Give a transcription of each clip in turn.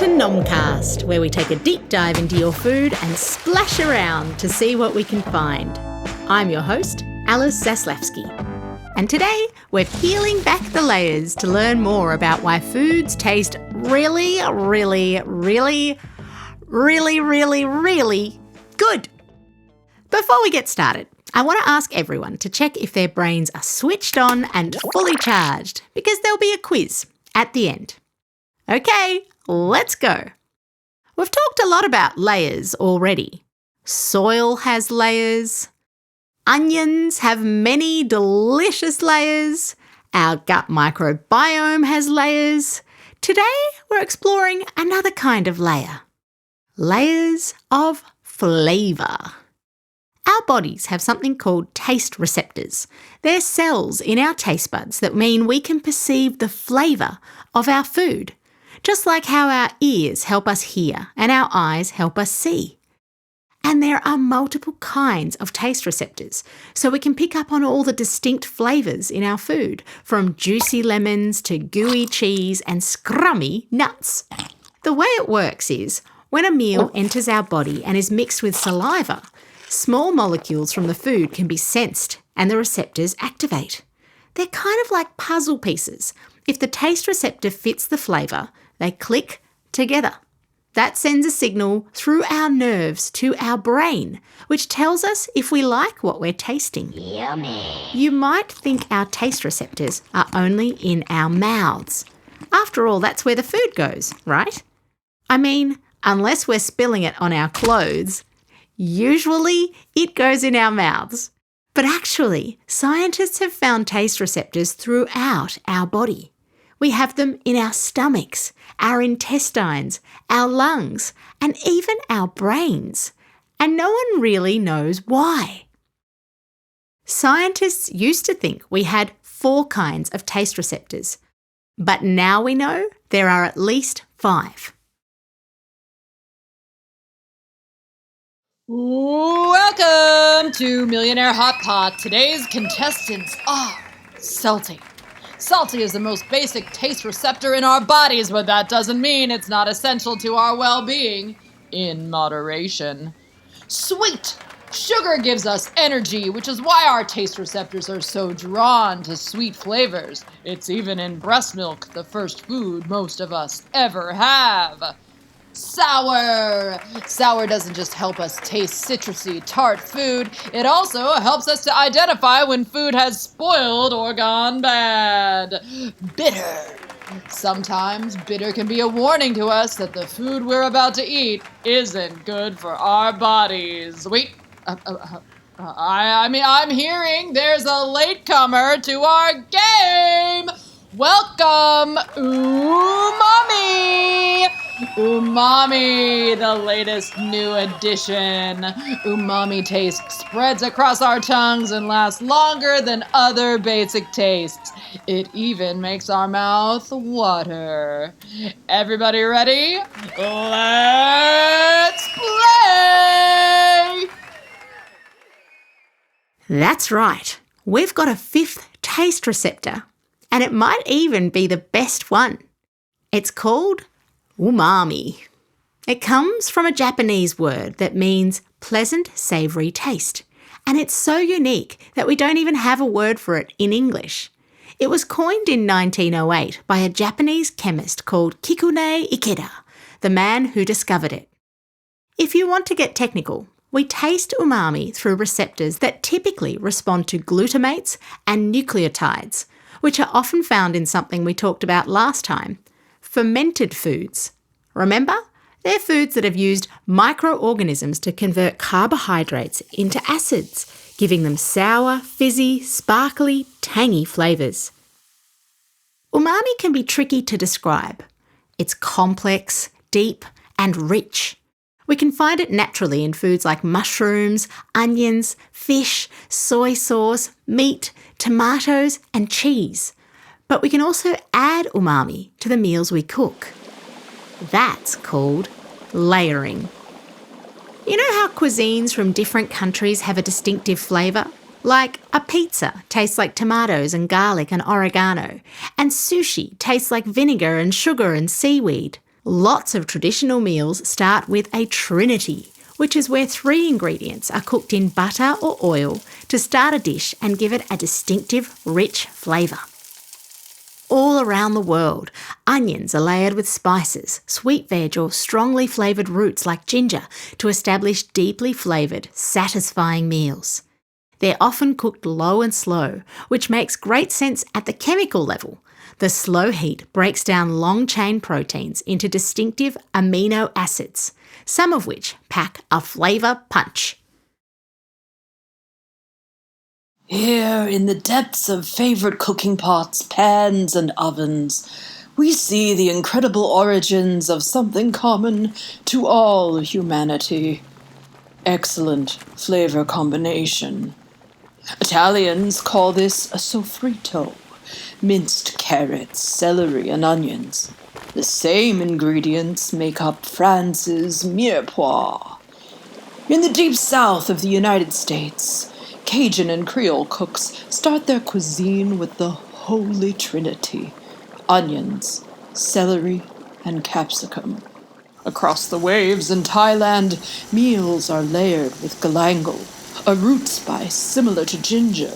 to Nomcast, where we take a deep dive into your food and splash around to see what we can find. I'm your host, Alice Zaslawski. And today, we're peeling back the layers to learn more about why foods taste really good. Before we get started, I want to ask everyone to check if their brains are switched on and fully charged, because there'll be a quiz at the end. Okay, let's go. We've talked a lot about layers already. Soil has layers. Onions have many delicious layers. Our gut microbiome has layers. Today, we're exploring another kind of layer. Layers of flavour. Our bodies have something called taste receptors. They're cells in our taste buds that mean we can perceive the flavour of our food, just like how our ears help us hear and our eyes help us see. And there are multiple kinds of taste receptors, so we can pick up on all the distinct flavours in our food, from juicy lemons to gooey cheese and scrummy nuts. The way it works is, when a meal enters our body and is mixed with saliva, small molecules from the food can be sensed and the receptors activate. They're kind of like puzzle pieces. If the taste receptor fits the flavour, they click together. That sends a signal through our nerves to our brain, which tells us if we like what we're tasting. Yummy. You might think our taste receptors are only in our mouths. After all, that's where the food goes, right? I mean, unless we're spilling it on our clothes, usually it goes in our mouths. But actually, scientists have found taste receptors throughout our body. We have them in our stomachs, our intestines, our lungs, and even our brains. And no one really knows why. Scientists used to think we had 4 kinds of taste receptors, but now we know there are at least 5. Welcome to Millionaire Hot Pot. Today's contestants are salty. Salty is the most basic taste receptor in our bodies, but that doesn't mean it's not essential to our well-being, in moderation. Sweet. Sugar gives us energy, which is why our taste receptors are so drawn to sweet flavors. It's even in breast milk, the first food most of us ever have. Sour! Sour doesn't just help us taste citrusy, tart food, it also helps us to identify when food has spoiled or gone bad. Bitter! Sometimes bitter can be a warning to us that the food we're about to eat isn't good for our bodies. Wait, I'm hearing there's a latecomer to our game! Welcome, Umami! Umami, the latest new addition. Umami taste spreads across our tongues and lasts longer than other basic tastes. It even makes our mouth water. Everybody ready? Let's play! That's right. We've got a 5th taste receptor, and it might even be the best one. It's called umami. It comes from a Japanese word that means pleasant, savoury taste, and it's so unique that we don't even have a word for it in English. It was coined in 1908 by a Japanese chemist called Kikune Ikeda, the man who discovered it. If you want to get technical, we taste umami through receptors that typically respond to glutamates and nucleotides, which are often found in something we talked about last time, fermented foods. Remember? They're foods that have used microorganisms to convert carbohydrates into acids, giving them sour, fizzy, sparkly, tangy flavours. Umami can be tricky to describe. It's complex, deep, and rich. We can find it naturally in foods like mushrooms, onions, fish, soy sauce, meat, tomatoes, and cheese. But we can also add umami to the meals we cook. That's called layering. You know how cuisines from different countries have a distinctive flavour? Like a pizza tastes like tomatoes and garlic and oregano, and sushi tastes like vinegar and sugar and seaweed. Lots of traditional meals start with a trinity, which is where 3 ingredients are cooked in butter or oil to start a dish and give it a distinctive, rich flavour. All around the world, onions are layered with spices, sweet veg or strongly flavoured roots like ginger to establish deeply flavoured, satisfying meals. They're often cooked low and slow, which makes great sense at the chemical level. The slow heat breaks down long-chain proteins into distinctive amino acids, some of which pack a flavour punch. Here, in the depths of favourite cooking pots, pans, and ovens, we see the incredible origins of something common to all humanity. Excellent flavour combination. Italians call this a sofrito. Minced carrots, celery, and onions. The same ingredients make up France's mirepoix. In the deep south of the United States, Cajun and Creole cooks start their cuisine with the Holy Trinity: onions, celery, and capsicum. Across the waves in Thailand, meals are layered with galangal, a root spice similar to ginger,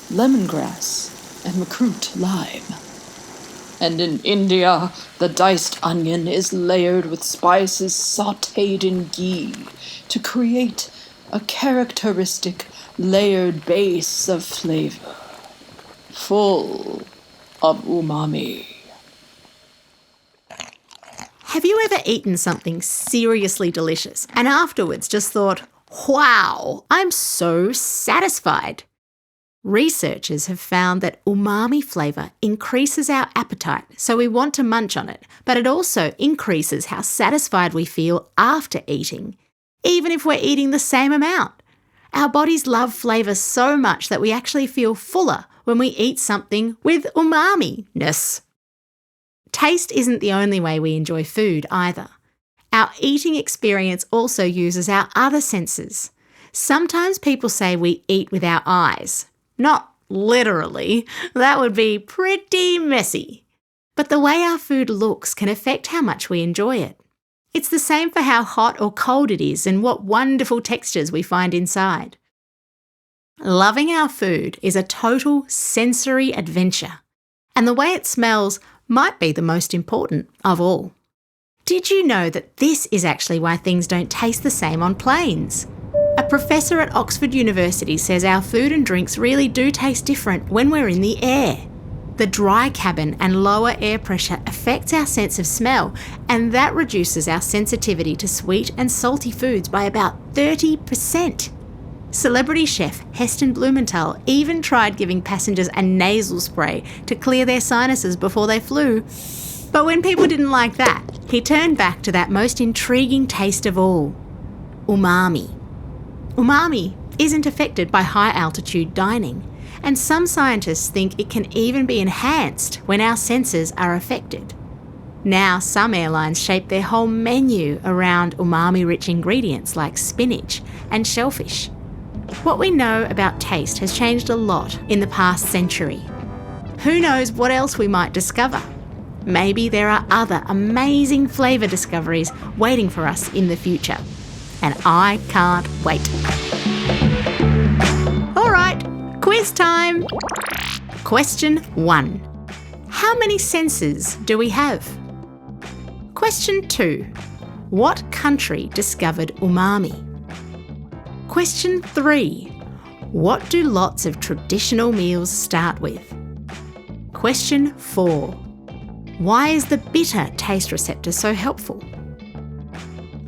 lemongrass, and makrut lime. And in India, the diced onion is layered with spices sautéed in ghee to create a characteristic layered base of flavor, full of umami. Have you ever eaten something seriously delicious and afterwards just thought, wow, I'm so satisfied? Researchers have found that umami flavour increases our appetite, so we want to munch on it, but it also increases how satisfied we feel after eating, even if we're eating the same amount. Our bodies love flavour so much that we actually feel fuller when we eat something with umami-ness. Taste isn't the only way we enjoy food either. Our eating experience also uses our other senses. Sometimes people say we eat with our eyes. Not literally, that would be pretty messy. But the way our food looks can affect how much we enjoy it. It's the same for how hot or cold it is and what wonderful textures we find inside. Loving our food is a total sensory adventure, and the way it smells might be the most important of all. Did you know that this is actually why things don't taste the same on planes? A professor at Oxford University says our food and drinks really do taste different when we're in the air. The dry cabin and lower air pressure affects our sense of smell, and that reduces our sensitivity to sweet and salty foods by about 30%. Celebrity chef Heston Blumenthal even tried giving passengers a nasal spray to clear their sinuses before they flew. But when people didn't like that, he turned back to that most intriguing taste of all: umami. Umami isn't affected by high-altitude dining, and some scientists think it can even be enhanced when our senses are affected. Now, some airlines shape their whole menu around umami-rich ingredients like spinach and shellfish. What we know about taste has changed a lot in the past century. Who knows what else we might discover? Maybe there are other amazing flavour discoveries waiting for us in the future. And I can't wait. All right, quiz time. Question 1. How many senses do we have? Question 2. What country discovered umami? Question 3. What do lots of traditional meals start with? Question 4. Why is the bitter taste receptor so helpful?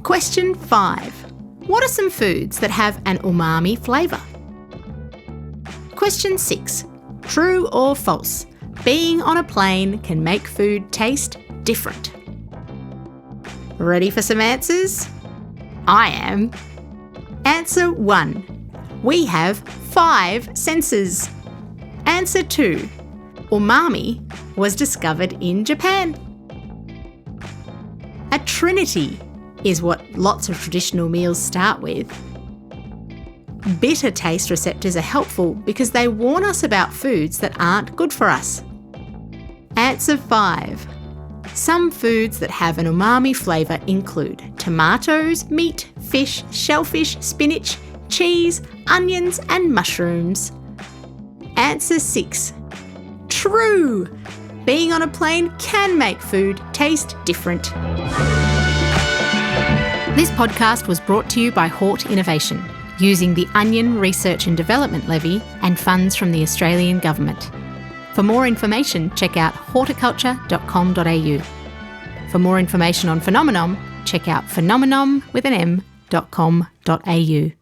Question 5. What are some foods that have an umami flavour? Question 6. True or false? Being on a plane can make food taste different. Ready for some answers? I am. Answer 1. We have 5 senses. Answer 2. Umami was discovered in Japan. A trinity is what lots of traditional meals start with. Bitter taste receptors are helpful because they warn us about foods that aren't good for us. Answer 5. Some foods that have an umami flavour include tomatoes, meat, fish, shellfish, spinach, cheese, onions and mushrooms. Answer 6. True! Being on a plane can make food taste different. This podcast was brought to you by Hort Innovation, using the Onion Research and Development Levy and funds from the Australian Government. For more information, check out horticulture.com.au. For more information on Phenomenom, check out phenomenom.com.au.